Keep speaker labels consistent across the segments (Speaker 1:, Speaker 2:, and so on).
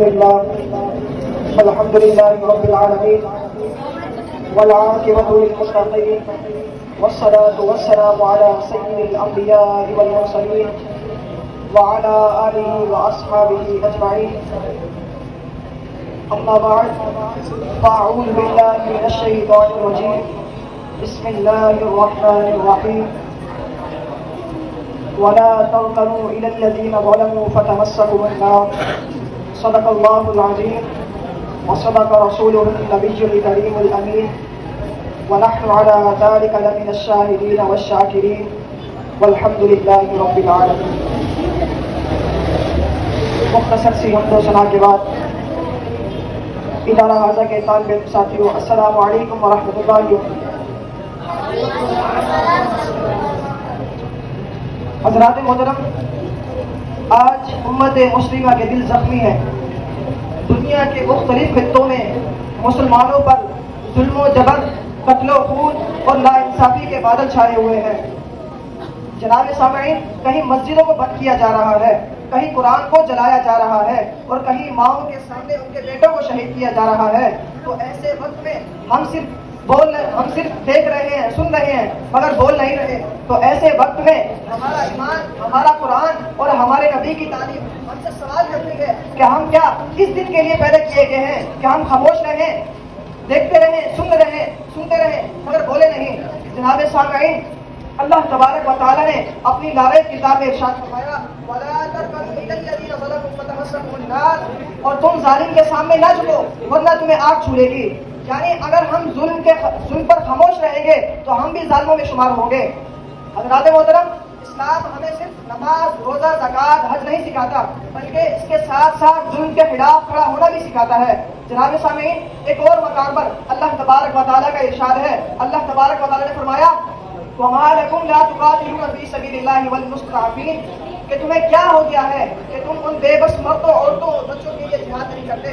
Speaker 1: الحمد لله رب العالمين والعاقبة للمتقين والصلاة والسلام على سيد الأنبياء والمرسلين وعلى آله وأصحابه أجمعين. أما بعد فأعوذ بالله من الشيطان الرجيم. بسم الله الرحمن الرحيم. ولا تركنوا إلى الذين ظلموا فتمسكم النار. صدق الله العظيم وصدق رسوله النبي الكريم الأمين ونحن على ذلك لمن الشاهدين والشاكرين والحمد لله رب العالمين. مختصر سی حمد و ثنا کے بعد ادارہ حاضہ کے طالب علم ساتھیوں، السلام علیکم ورحمۃ اللہ وبرکاتہ. حضرات محترم، آج امت مسلمہ کے دل زخمی ہے. دنیا کے مختلف خطوں میں مسلمانوں پر ظلم و جبر، قتل و خون اور ناانصافی کے بادل چھائے ہوئے ہیں. جناب سامعین، کہیں مسجدوں کو بند کیا جا رہا ہے، کہیں قرآن کو جلایا جا رہا ہے اور کہیں ماؤں کے سامنے ان کے بیٹوں کو شہید کیا جا رہا ہے. تو ایسے وقت میں ہم صرف دیکھ رہے ہیں، سن رہے ہیں، مگر بول نہیں رہے. تو ایسے وقت میں ہمارا ایمان، ہمارا قرآن اور ہمارے نبی کی تعلیم ہم سے سوال کرتی ہے کہ ہم کیا اس دن کے لیے پیدا کیے گئے ہیں کہ ہم خاموش رہیں، دیکھتے رہیں، سنتے رہیں مگر بولے نہیں. جناب سامعین، اللہ تبارک و تعالیٰ نے اپنی لارے کتاب میں ارشاد فرمایا وَلَا تَرْكَنُوا إِلَى الَّذِينَ ظَلَمُوا فَتَمَسَّكُمُ النَّارُ، اور تم ظالم کے سامنے نہ جھکو ورنہ تمہیں آگ چھولے گی. یعنی اگر ہم ظلم پر خاموش رہیں گے تو ہم بھی ظالموں میں شمار ہوں گے. حضرات محترم، اسلام ہمیں صرف نماز، روزہ، زکوٰۃ، حج نہیں سکھاتا بلکہ اس کے ساتھ ساتھ ظلم کے خلاف کھڑا ہونا بھی سکھاتا ہے. جناب سامعین، ایک اور مقام پر اللہ تبارک و تعالیٰ کا ارشاد ہے. اللہ تبارک و تعالیٰ نے فرمایا وَمَا لَكُمْ لَا تُقَاتِلُونَ فِي سَبِيلِ اللَّهِ وَالْمُسْتَضْعَفِينَ، کہ تمہیں کیا ہو گیا ہے کہ تم ان بے بس مردوں، عورتوں اور بچوں کے لیے جہاد نہیں کرتے.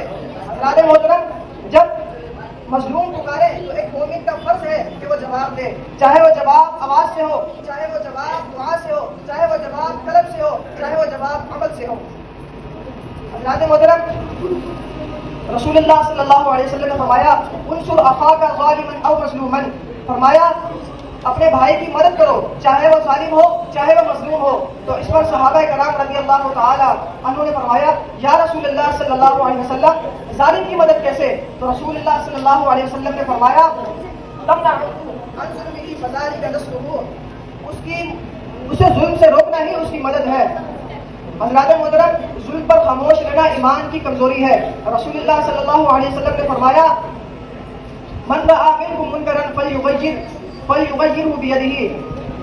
Speaker 1: حضرات محترم، جب مظلوم پکارے تو ایک مومن کا فرض ہے کہ وہ جواب دے، چاہے وہ جواب آواز سے ہو، چاہے وہ جواب دعا سے ہو، چاہے وہ جواب قلب سے ہو، چاہے وہ جواب عمل سے ہو. حضرات محترم، رسول اللہ صلی اللہ علیہ وسلم نے فرمایا انصر اخاک ظالما او مظلوما، فرمایا اپنے بھائی کی مدد کرو چاہے وہ ظالم ہو چاہے وہ مظلوم ہو. تو اس پر صحابہ کرام رضی اللہ تعالی عنہ نے فرمایا یا رسول اللہ صلی اللہ علیہ وسلم، ظالم کی مدد کیسے؟ تو رسول اللہ صلی اللہ علیہ وسلم نے فرمایا اسے ظلم سے روکنا ہی اس کی مدد ہے. حضرات محترم، ظلم پر خاموش رہنا ایمان کی کمزوری ہے. رسول اللہ صلی اللہ علیہ وسلم نے فرمایا من رأى منكم منكرا فليغيره بيده،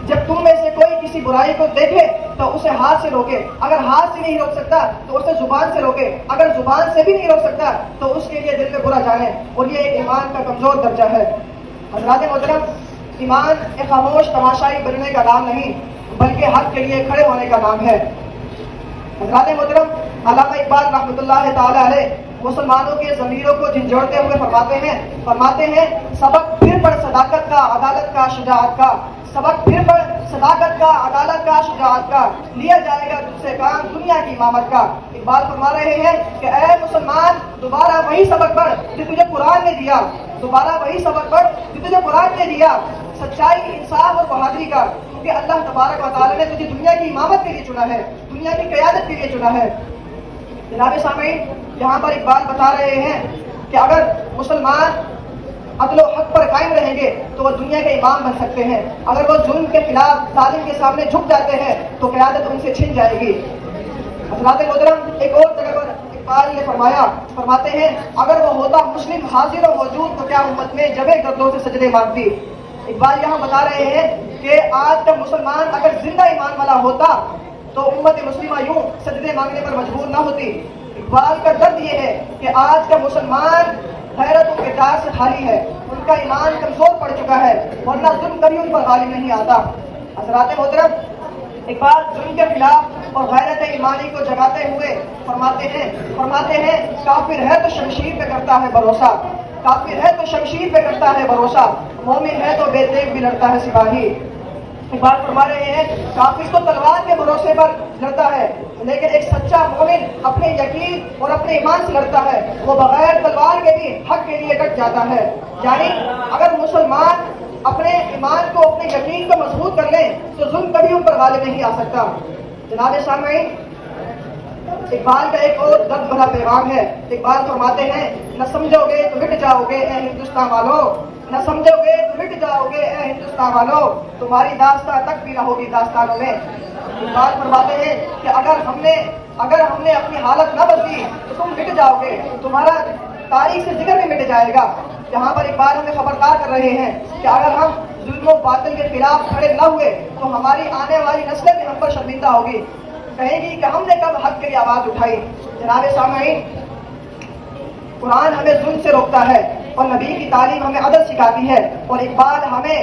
Speaker 1: جب تم میں سے کوئی کسی برائی کو دیکھے تو اسے ہاتھ سے روکے، اگر ہاتھ سے نہیں روک سکتا تو اسے زبان سے روکے، اگر زبان سے بھی نہیں روک سکتا تو اس کے لیے دل میں برا جانے. اور یہ ایک ایمان کا کمزور درجہ ہے. حضرات محترم، ایمان ایک خاموش تماشائی بننے کا نام نہیں بلکہ حق کے لیے کھڑے ہونے کا نام ہے. حضرات محترم، علامہ اقبال رحمۃ اللہ تعالی علیہ مسلمانوں کے ضمیروں کو جھنجھوڑتے ہوئے فرماتے ہیں سبق پھر پڑھ صداقت کا، عدالت کا، شجاعت کا. سبق پھر پڑھ صداقت کا، عدالت کا، شجاعت کا، لیا جائے گا تجھ سے کام دنیا کی امامت کا. اقبال فرما رہے ہیں کہ اے مسلمان، دوبارہ وہی سبق پڑھ جو تجھے قرآن نے دیا، دوبارہ وہی سبق پڑھ جو تجھے قرآن نے دیا، سچائی، انصاف اور بہادری کا. کیونکہ اللہ تبارک و تعالیٰ نے تجھے دنیا کی امامت کے لیے چنا ہے، دنیا کی قیادت کے لیے چنا ہے. جناب سامعین، یہاں پر اقبال بتا رہے ہیں کہ اگر مسلمان عدل و حق پر قائم رہیں گے تو وہ دنیا کے امام بن سکتے ہیں. اگر وہ ظلم کے خلاف ظالم کے سامنے جھک جاتے ہیں تو قیادت ان سے چھن جائے گی. حضرات محترم، ایک اور جگہ پر اقبال نے فرماتے ہیں اگر وہ ہوتا مسلم حاضر و موجود تو کیا امت میں جبے گردوں سے سجدے مانگتی. اقبال یہاں بتا رہے ہیں کہ آج کا مسلمان اگر زندہ ایمان والا ہوتا تو امت مسلمہ یوں سجدے مانگنے پر مجبور نہ ہوتی. اقبال کا درد یہ ہے کہ آج کا مسلمان غیرت و کردار سے خالی ہے، ان کا ایمان کمزور پڑ چکا ہے ورنہ ظلم کبھی ان پر غالب نہیں آتا. حضرات محترم، اقبال ظلم کے خلاف اور غیرت ایمانی کو جگاتے ہوئے فرماتے ہیں کافر ہے تو شمشیر پہ کرتا ہے بھروسہ، کافر ہے تو شمشیر پہ کرتا ہے بھروسہ، مومن ہے تو بے دیکھ بھی لڑتا ہے سپاہی. اقبال فرما رہے ہیں کافر تو تلوار کے بھروسے پر لڑتا ہے، لیکن ایک سچا مومن اپنے یقین اور اپنے ایمان سے لڑتا ہے، وہ بغیر تلوار کے بھی حق کے لیے ڈٹ جاتا ہے۔ یعنی اگر مسلمان اپنے ایمان کو، اپنے یقین کو مضبوط کر لیں تو ظلم کبھی ان پر غالب نہیں آ سکتا۔ جناب سامعین، اقبال کا ایک اور درد بھرا پیغام ہے۔ اقبال فرماتے ہیں، نہ سمجھو گے تو مٹ جاؤ گے اے ہندوستان والوں، نہ سمجھو گے تو مٹ جاؤ گے اے ہندوستان والوں، تمہاری داستان تک بھی نہ ہوگی داستانوں میں۔ اقبال فرماتے ہیں کہ اگر ہم نے اپنی حالت نہ بدلی تو تم مٹ جاؤ گے، تمہارا تاریخ سے ذکر بھی مٹ جائے گا۔ جہاں پر اقبال ہمیں خبردار کر رہے ہیں کہ اگر ہم ظلم و باطل کے خلاف کھڑے نہ ہوئے تو ہماری آنے والی نسلیں بھی ہم پر شرمندہ ہوگی، کہیں گی کہ ہم نے کب حق کے لیے آواز اٹھائی۔ جناب سامعین، قرآن ہمیں ظلم سے روکتا ہے اور نبی کی تعلیم ہمیں عدل سکھاتی ہے، اور اقبال ہمیں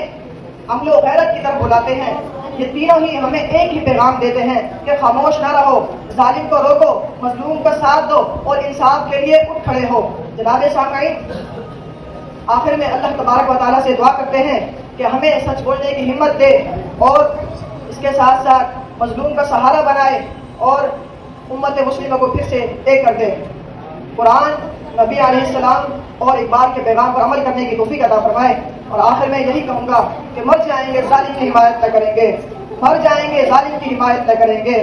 Speaker 1: عمل و غیرت کی طرف بلاتے ہیں۔ یہ تینوں ہی ہمیں ایک ہی پیغام دیتے ہیں کہ خاموش نہ رہو، ظالم کو روکو، مظلوم کا ساتھ دو اور انصاف کے لیے اٹھ کھڑے ہو۔ جناب سامعین، آخر میں اللہ تبارک و تعالیٰ سے دعا کرتے ہیں کہ ہمیں سچ بولنے کی ہمت دے اور اس کے ساتھ ساتھ مظلوم کا سہارا بنائے اور امت مسلمہ کو پھر سے ایک کر دے۔ قرآن، نبی علیہ السلام اور اقبال کے پیغام پر عمل کرنے کی توفیق عطا فرمائے۔ اور آخر میں یہی کہوں گا کہ مر جائیں گے ظالم کی حمایت نہ کریں گے، مر جائیں گے ظالم کی حمایت نہ کریں گے،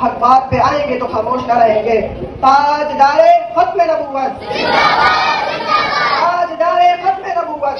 Speaker 1: حق بات پہ آئیں گے تو خاموش نہ رہیں گے۔ تاجدار ختم نبوت، تاجدار ختم نبوت۔